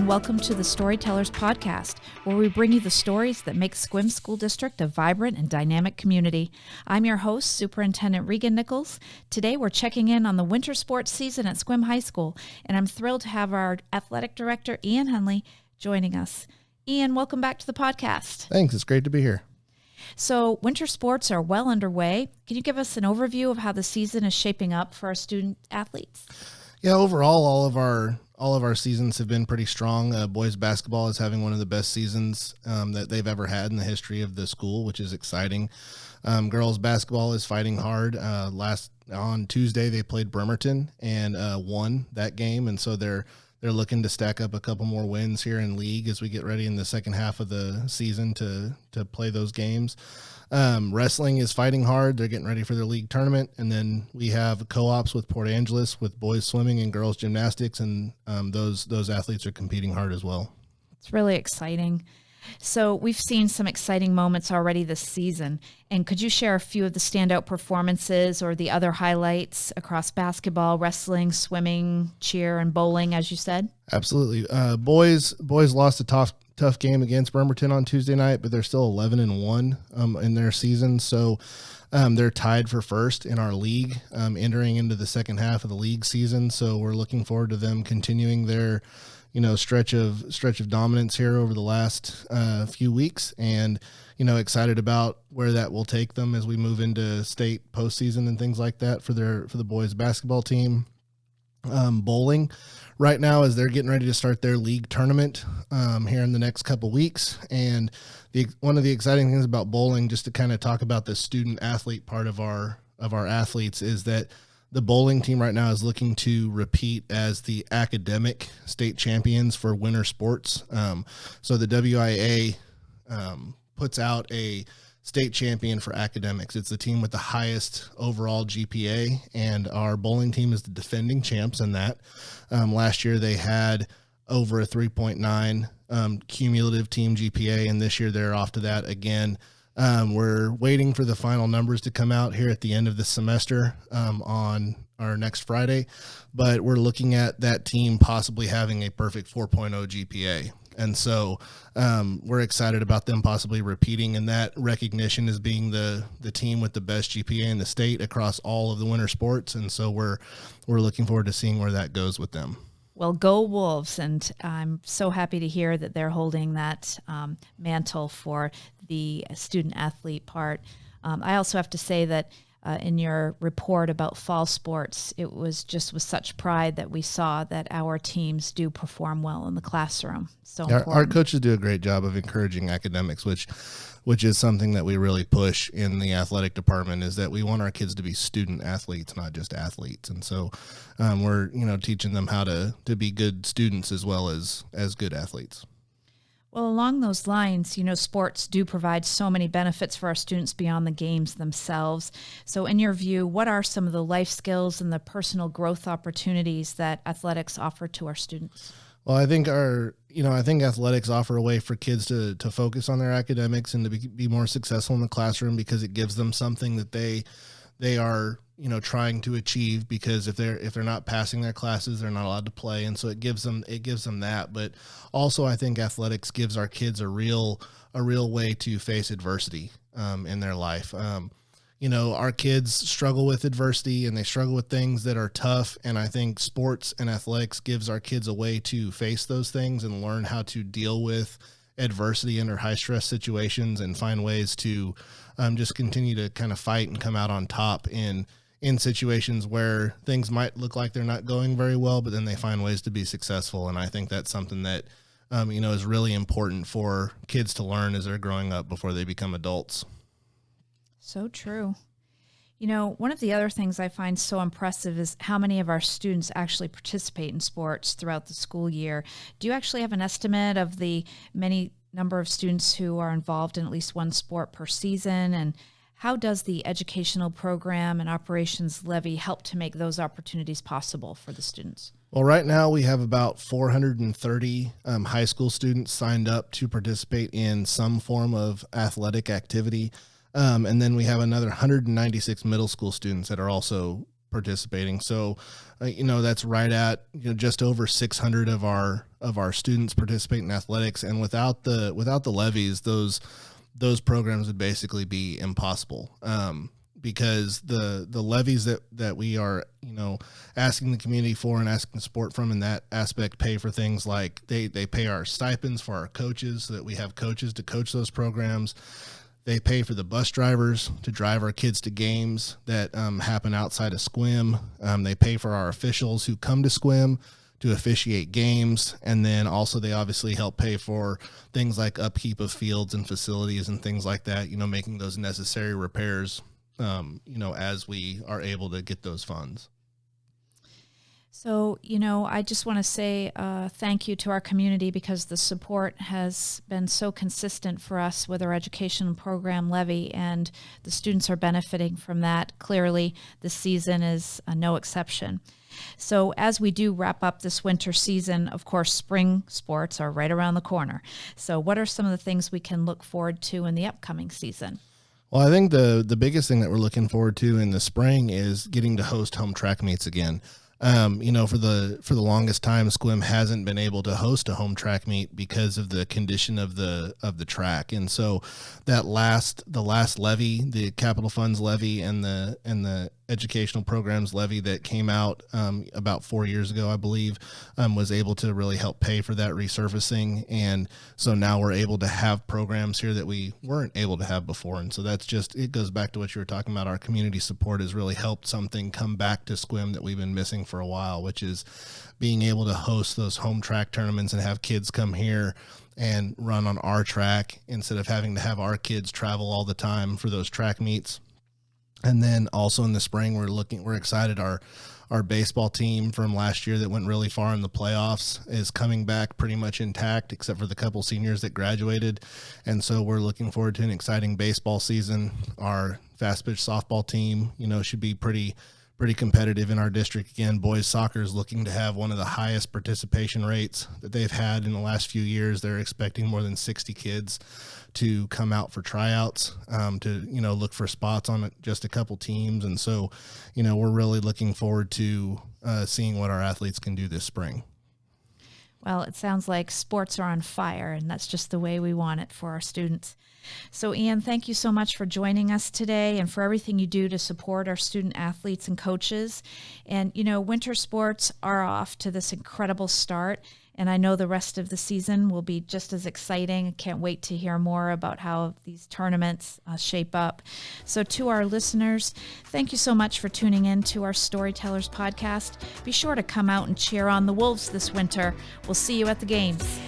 welcome to the Storytellers Podcast, where we bring you the stories that make Sequim School District a vibrant and dynamic community. I'm your host, Superintendent Regan Nichols. Today we're checking in on the winter sports season at Sequim High School, and I'm thrilled to have our Athletic Director, Ian Hunley, joining us. Ian, welcome back to the podcast. Thanks. It's great to be here. So winter sports are well underway. Can you give us an overview of how the season is shaping up for our student athletes? Yeah, overall, all of our seasons have been pretty strong. Boys basketball is having one of the best seasons that they've ever had in the history of the school, which is exciting. Girls basketball is fighting hard. On Tuesday, they played Bremerton and won that game, and so they're looking to stack up a couple more wins here in league as we get ready in the second half of the season to play those games. Wrestling is fighting hard. They're getting ready for their league tournament. And then we have co-ops with Port Angeles with boys swimming and girls gymnastics. And those athletes are competing hard as well. It's really exciting. So we've seen some exciting moments already this season. And could you share a few of the standout performances or the other highlights across basketball, wrestling, swimming, cheer, and bowling, as you said? Absolutely. Boys lost a tough game against Bremerton on Tuesday night, but they're still 11-1 in their season. So they're tied for first in our league, entering into the second half of the league season. So we're looking forward to them continuing their stretch of dominance here over the last few weeks, and excited about where that will take them as we move into state postseason and things like that for the boys basketball team. Bowling right now, as they're getting ready to start their league tournament here in the next couple weeks, and one of the exciting things about bowling, just to kind of talk about the student athlete part of our athletes, is that the bowling team right now is looking to repeat as the academic state champions for winter sports. So the WIA puts out a state champion for academics. It's the team with the highest overall GPA, and our bowling team is the defending champs in that. Last year they had over a 3.9 cumulative team GPA, and this year they're off to that again. We're waiting for the final numbers to come out here at the end of the semester on our next Friday, but we're looking at that team possibly having a perfect 4.0 GPA. And so we're excited about them possibly repeating, and that recognition as being the team with the best GPA in the state across all of the winter sports. And so we're looking forward to seeing where that goes with them. Well, go Wolves, and I'm so happy to hear that they're holding that mantle for the student-athlete part. I also have to say that in your report about fall sports, it was just with such pride that we saw that our teams do perform well in the classroom. So our coaches do a great job of encouraging academics, which is something that we really push in the athletic department, is that we want our kids to be student athletes, not just athletes. And so we're teaching them how to be good students as well as good athletes. Well, along those lines, sports do provide so many benefits for our students beyond the games themselves. So in your view, what are some of the life skills and the personal growth opportunities that athletics offer to our students? Well, I think athletics offer a way for kids to focus on their academics and to be more successful in the classroom, because it gives them something that they are trying to achieve, because if they're not passing their classes, they're not allowed to play. And so it gives them that. But also, I think athletics gives our kids a real way to face adversity in their life. Our kids struggle with adversity, and they struggle with things that are tough. And I think sports and athletics gives our kids a way to face those things and learn how to deal with adversity under high stress situations, and find ways to just continue to kind of fight and come out on top in situations where things might look like they're not going very well, but then they find ways to be successful. And I think that's something that, is really important for kids to learn as they're growing up before they become adults. So true. One of the other things I find so impressive is how many of our students actually participate in sports throughout the school year. Do you actually have an estimate of the number of students who are involved in at least one sport per season? And how does the educational program and operations levy help to make those opportunities possible for the students? Well, right now we have about 430 high school students signed up to participate in some form of athletic activity. And then we have another 196 middle school students that are also participating. So, that's right at just over 600 of our students participate in athletics, and without the levies, those programs would basically be impossible. Because the levies that we are, asking the community for and asking support from in that aspect pay for things like they pay our stipends for our coaches so that we have coaches to coach those programs. They pay for the bus drivers to drive our kids to games that happen outside of SQUIM. They pay for our officials who come to SQUIM to officiate games. And then also they obviously help pay for things like upkeep of fields and facilities and things like that, making those necessary repairs, as we are able to get those funds. So, I just want to say thank you to our community, because the support has been so consistent for us with our education program levy, and the students are benefiting from that. Clearly, this season is no exception. So as we do wrap up this winter season, of course, spring sports are right around the corner. So what are some of the things we can look forward to in the upcoming season? Well, I think the biggest thing that we're looking forward to in the spring is getting to host home track meets again. For the longest time, SQUIM hasn't been able to host a home track meet because of the condition of the track, and so the last levy, the capital funds levy, and the educational programs levy that came out about 4 years ago, I believe, was able to really help pay for that resurfacing, and so now we're able to have programs here that we weren't able to have before, and so it goes back to what you were talking about. Our community support has really helped something come back to SQUIM that we've been missing for a while, which is being able to host those home track tournaments and have kids come here and run on our track instead of having to have our kids travel all the time for those track meets. And then also in the spring, we're excited. Our baseball team from last year that went really far in the playoffs is coming back pretty much intact, except for the couple seniors that graduated. And so we're looking forward to an exciting baseball season. Our fast pitch softball team, should be pretty competitive in our district. Again, boys soccer is looking to have one of the highest participation rates that they've had in the last few years. They're expecting more than 60 kids to come out for tryouts, to look for spots on just a couple teams. And so, we're really looking forward to seeing what our athletes can do this spring. Well, it sounds like sports are on fire, and that's just the way we want it for our students. So, Ian, thank you so much for joining us today and for everything you do to support our student athletes and coaches. And, winter sports are off to this incredible start, and I know the rest of the season will be just as exciting. I can't wait to hear more about how these tournaments shape up. So to our listeners, thank you so much for tuning in to our Storytellers podcast. Be sure to come out and cheer on the Wolves this winter. We'll see you at the games.